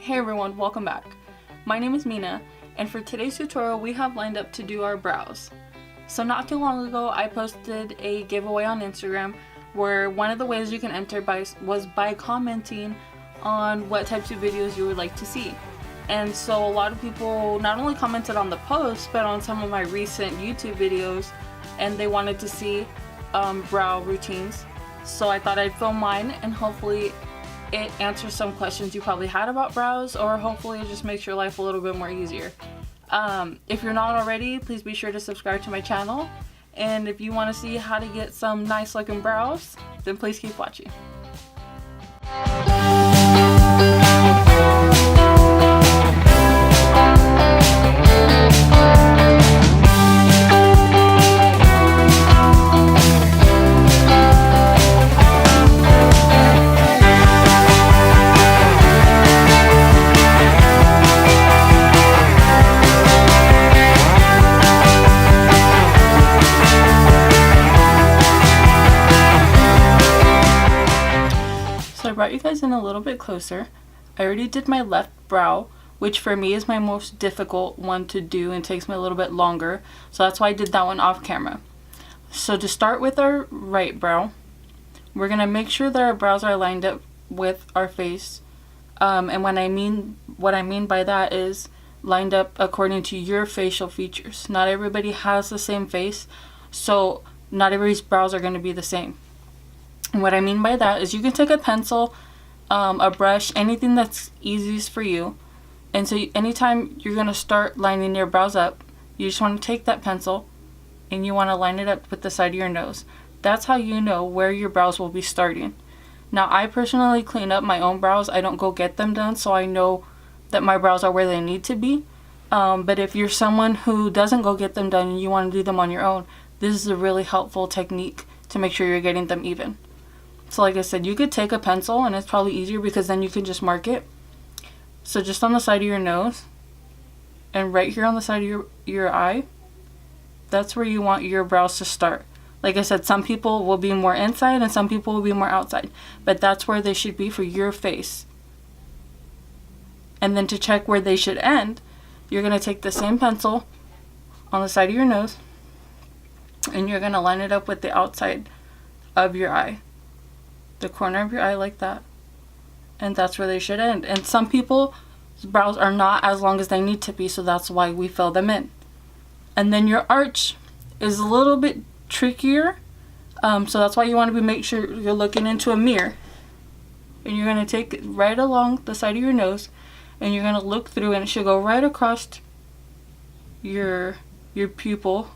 Hey everyone, welcome back. My name is Mina, and for today's tutorial we have lined up to do our brows. So not too long ago I posted a giveaway on Instagram where one of the ways you can enter was by commenting on what types of videos you would like to see. And so a lot of people not only commented on the post but on some of my recent YouTube videos, and they wanted to see brow routines. So I thought I'd film mine, and hopefully it answers some questions you probably had about brows, or hopefully it just makes your life a little bit more easier. If you're not already, please be sure to subscribe to my channel, and if you want to see how to get some nice looking brows, then please keep watching. So I brought you guys in a little bit closer. I already did my left brow, which for me is my most difficult one to do and takes me a little bit longer. So that's why I did that one off camera. So to start with our right brow, we're going to make sure that our brows are lined up with our face. And what I mean by that is lined up according to your facial features. Not everybody has the same face, so not everybody's brows are going to be the same. And what I mean by that is you can take a pencil, a brush, anything that's easiest for you. And so anytime you're going to start lining your brows up, you just want to take that pencil and you want to line it up with the side of your nose. That's how you know where your brows will be starting. Now, I personally clean up my own brows. I don't go get them done, so I know that my brows are where they need to be. But if you're someone who doesn't go get them done and you want to do them on your own, this is a really helpful technique to make sure you're getting them even. So like I said, you could take a pencil, and it's probably easier because then you can just mark it. So just on the side of your nose and right here on the side of your eye, that's where you want your brows to start. Like I said, some people will be more inside and some people will be more outside, but that's where they should be for your face. And then to check where they should end, you're going to take the same pencil on the side of your nose and you're going to line it up with the outside of your eye. The corner of your eye like that, and that's where they should end. And some people's brows are not as long as they need to be, so that's why we fill them in. And then your arch is a little bit trickier, so that's why you want to make sure you're looking into a mirror, and you're going to take it right along the side of your nose and you're going to look through, and it should go right across your pupil,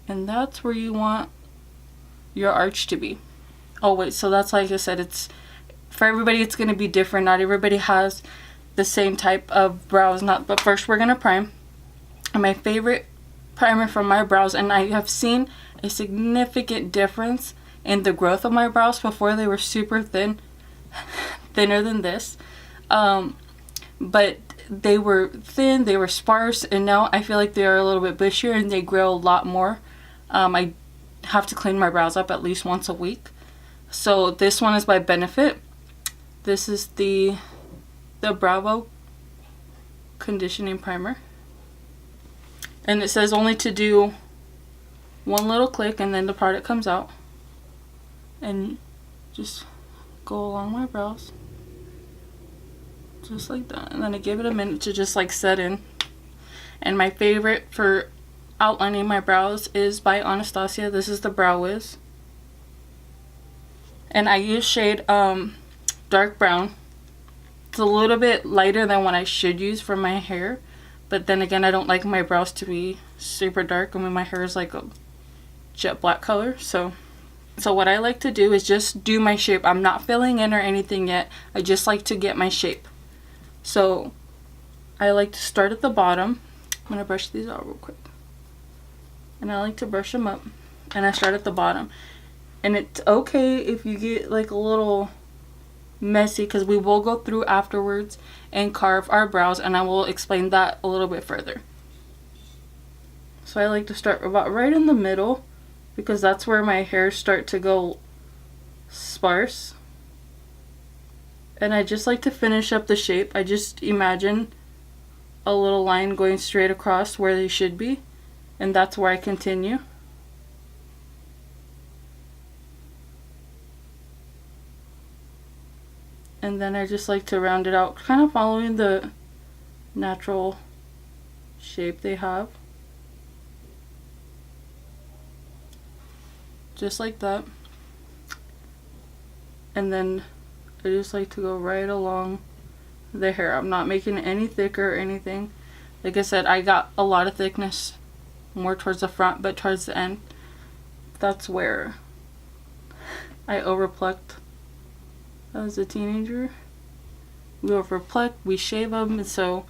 and that's where you want your arch to be. Oh wait, so that's, like I said, it's for everybody, it's going to be different. Not everybody has the same type of brows. But first we're going to prime. And my favorite primer for my brows, and I have seen a significant difference in the growth of my brows. Before they were super thin, thinner than this, but they were thin, they were sparse, and now I feel like they are a little bit bushier and they grow a lot more. I have to clean my brows up at least once a week. So this one is by Benefit. This is the Bravo Conditioning Primer. And it says only to do one little click and then the product comes out. And just go along my brows. Just like that. And then I give it a minute to just like set in. And my favorite for outlining my brows is by Anastasia. This is the Brow Wiz. And I use shade dark brown. It's a little bit lighter than what I should use for my hair, but then again, I don't like my brows to be super dark. I mean, my hair is like a jet black color. So what I like to do is just do my shape. I'm not filling in or anything yet. I just like to get my shape. So I like to start at the bottom. I'm gonna brush these out real quick, and I like to brush them up, and I start at the bottom. And it's okay if you get like a little messy, because we will go through afterwards and carve our brows, and I will explain that a little bit further. So I like to start about right in the middle, because that's where my hairs start to go sparse. And I just like to finish up the shape. I just imagine a little line going straight across where they should be, and that's where I continue. And then I just like to round it out, kind of following the natural shape they have. Just like that. And then I just like to go right along the hair. I'm not making it any thicker or anything. Like I said, I got a lot of thickness more towards the front, but towards the end, that's where I overplucked. As a teenager, we overpluck, we shave them, and so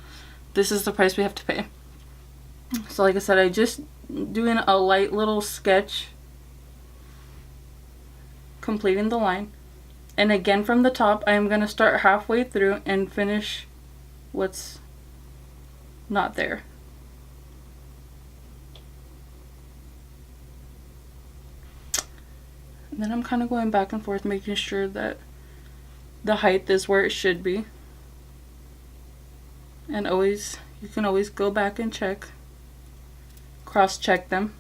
this is the price we have to pay. So like I said, I just doing a light little sketch, completing the line, and again from the top I am going to start halfway through and finish what's not there. And then I'm kind of going back and forth, making sure that the height is where it should be. And always, you can always go back and check, cross check them.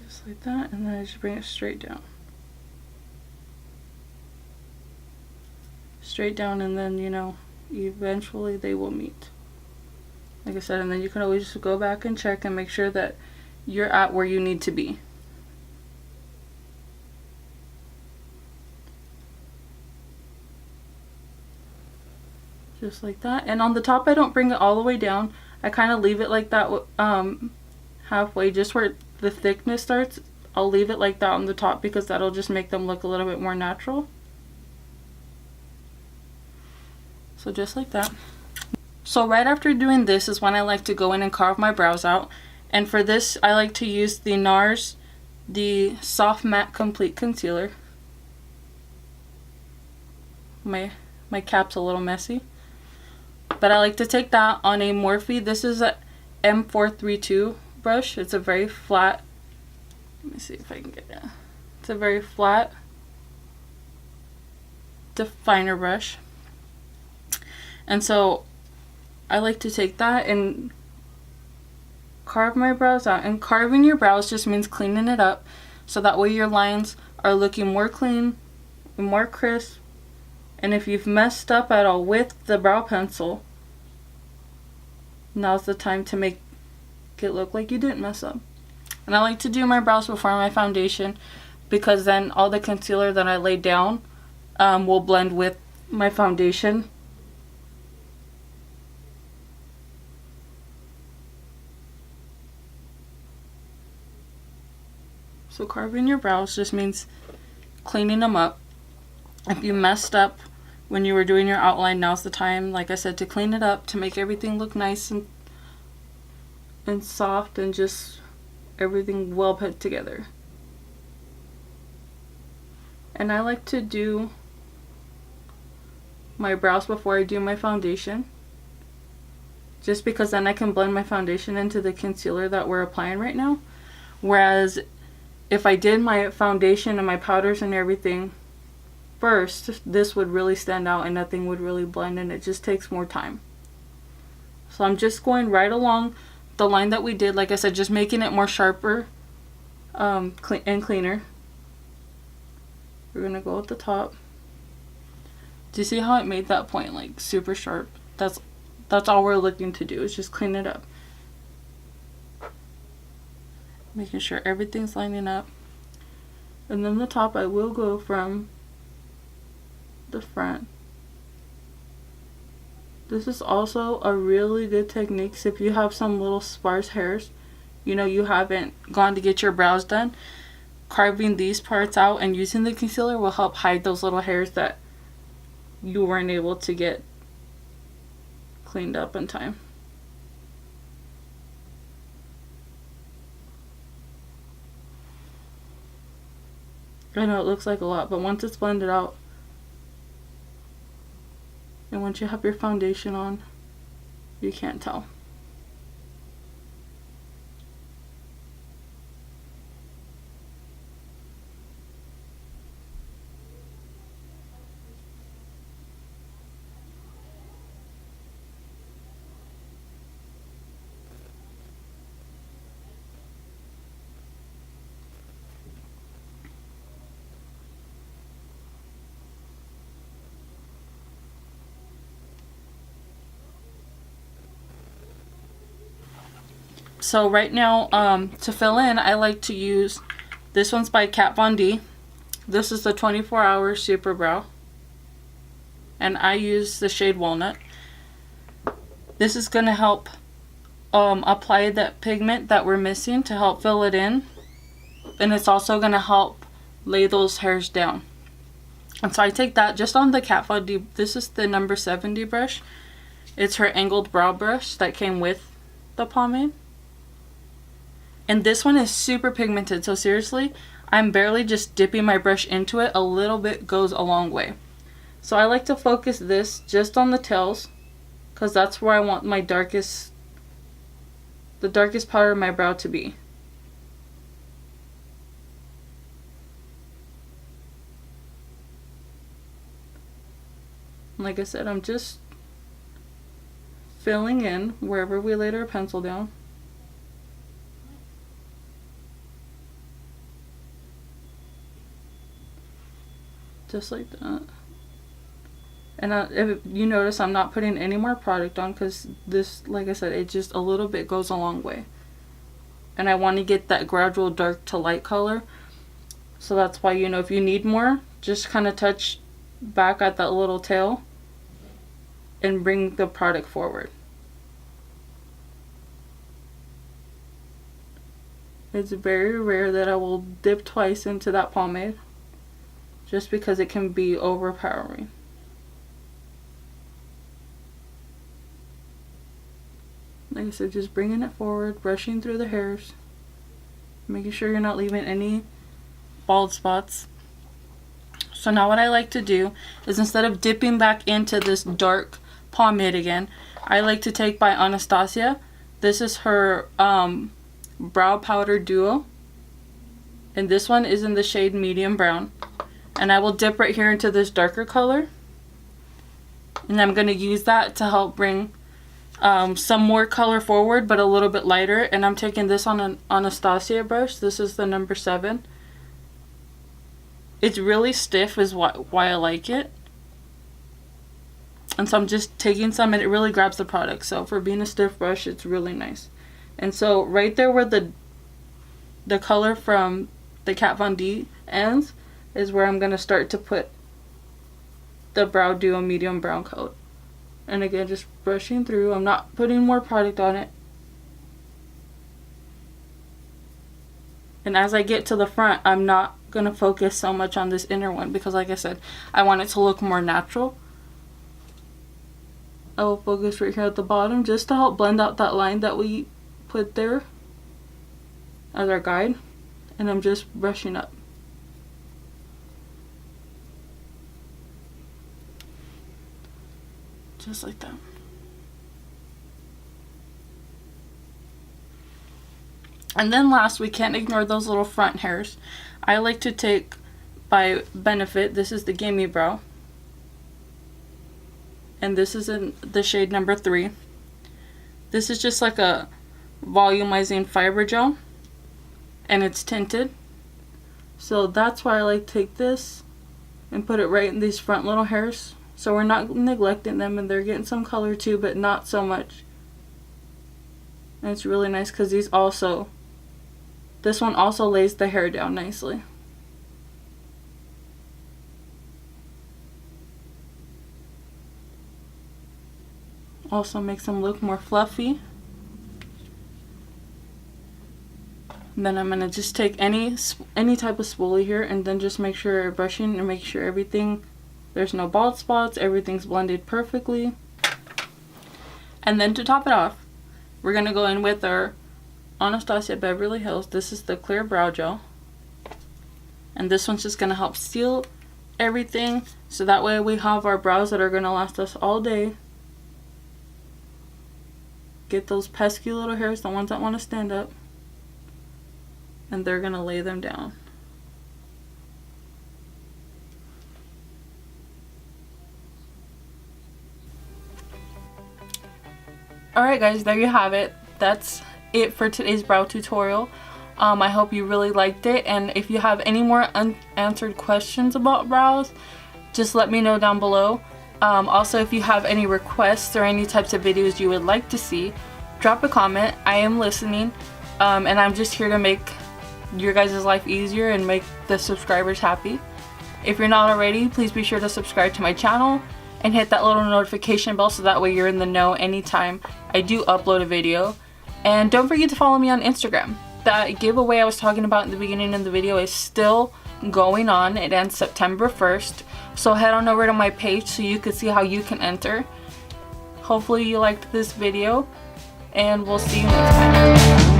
Just like that, and then I just bring it straight down. Straight down, and then, you know, eventually they will meet. Like I said, and then you can always just go back and check and make sure that you're at where you need to be. Just like that. And on the top I don't bring it all the way down. I kind of leave it like that halfway, just where the thickness starts. I'll leave it like that on the top because that'll just make them look a little bit more natural. So just like that. So right after doing this is when I like to go in and carve my brows out. And for this I like to use the NARS, the Soft Matte Complete Concealer. My cap's a little messy. But I like to take that on a Morphe. This is a M432 brush. It's a very flat, let me see if I can get it. It's a very flat definer brush. And so I like to take that and carve my brows out. And carving your brows just means cleaning it up, so that way your lines are looking more clean and more crisp. And if you've messed up at all with the brow pencil, now's the time to make it look like you didn't mess up. And I like to do my brows before my foundation, because then all the concealer that I lay down will blend with my foundation. So carving your brows just means cleaning them up. If you messed up when you were doing your outline, now's the time, like I said, to clean it up, to make everything look nice and soft and just everything well put together. And I like to do my brows before I do my foundation, just because then I can blend my foundation into the concealer that we're applying right now. Whereas if I did my foundation and my powders and everything first, this would really stand out and nothing would really blend, and it just takes more time. So I'm just going right along the line that we did, like I said, just making it more sharper and cleaner. We're gonna go at the top. Do you see how it made that point like super sharp? That's all we're looking to do, is just clean it up. Making sure everything's lining up. And then the top, I will go from the front. This is also a really good technique. So if you have some little sparse hairs, you know, you haven't gone to get your brows done, carving these parts out and using the concealer will help hide those little hairs that you weren't able to get cleaned up in time. I know it looks like a lot, but once it's blended out, and once you have your foundation on, you can't tell. So right now, to fill in, I like to use, this one's by Kat Von D. This is the 24-hour Super Brow. And I use the shade Walnut. This is going to help apply that pigment that we're missing to help fill it in. And it's also going to help lay those hairs down. And so I take that just on the Kat Von D. This is the number 70 brush. It's her angled brow brush that came with the pomade. And this one is super pigmented. So seriously, I'm barely just dipping my brush into it. A little bit goes a long way. So I like to focus this just on the tails, because that's where I want my the darkest part of my brow to be. Like I said, I'm just filling in wherever we laid our pencil down. Just like that. And if you notice, I'm not putting any more product on, because this, like I said, it just a little bit goes a long way. And I want to get that gradual dark to light color. So that's why, you know, if you need more, just kind of touch back at that little tail and bring the product forward. It's very rare that I will dip twice into that pomade, just because it can be overpowering. Like I said, just bringing it forward, brushing through the hairs, making sure you're not leaving any bald spots. So now what I like to do is, instead of dipping back into this dark pomade again, I like to take by Anastasia. This is her brow powder duo, and this one is in the shade medium brown. And I will dip right here into this darker color, and I'm going to use that to help bring some more color forward, but a little bit lighter. And I'm taking this on an Anastasia brush. This is the number 7. It's really stiff is why I like it. And so I'm just taking some, and it really grabs the product. So for being a stiff brush, it's really nice. And so right there where the color from the Kat Von D ends is where I'm going to start to put the Brow Duo medium brown coat. And again, just brushing through. I'm not putting more product on it. And as I get to the front, I'm not going to focus so much on this inner one, because like I said, I want it to look more natural. I will focus right here at the bottom just to help blend out that line that we put there as our guide. And I'm just brushing up. Just like that. And then last, we can't ignore those little front hairs. I like to take by Benefit, this is the Gimme Brow. And this is in the shade number 3. This is just like a volumizing fiber gel, and it's tinted. So that's why I like to take this and put it right in these front little hairs. So we're not neglecting them, and they're getting some color too, but not so much. And it's really nice because this one also lays the hair down nicely. Also makes them look more fluffy. And then I'm going to just take any type of spoolie here, and then just make sure you're brushing and make sure there's no bald spots, everything's blended perfectly. And then to top it off, we're going to go in with our Anastasia Beverly Hills. This is the clear brow gel. And this one's just going to help seal everything, so that way we have our brows that are going to last us all day. Get those pesky little hairs, the ones that want to stand up, and they're going to lay them down. Alright guys, there you have it. That's it for today's brow tutorial. I hope you really liked it, and if you have any more unanswered questions about brows, just let me know down below. Also, if you have any requests or any types of videos you would like to see, drop a comment. I am listening, and I'm just here to make your guys' life easier and make the subscribers happy. If you're not already, please be sure to subscribe to my channel and hit that little notification bell so that way you're in the know anytime I do upload a video. And don't forget to follow me on Instagram. That giveaway I was talking about in the beginning of the video is still going on. It ends September 1st. So head on over to my page so you can see how you can enter. Hopefully you liked this video, and we'll see you next time.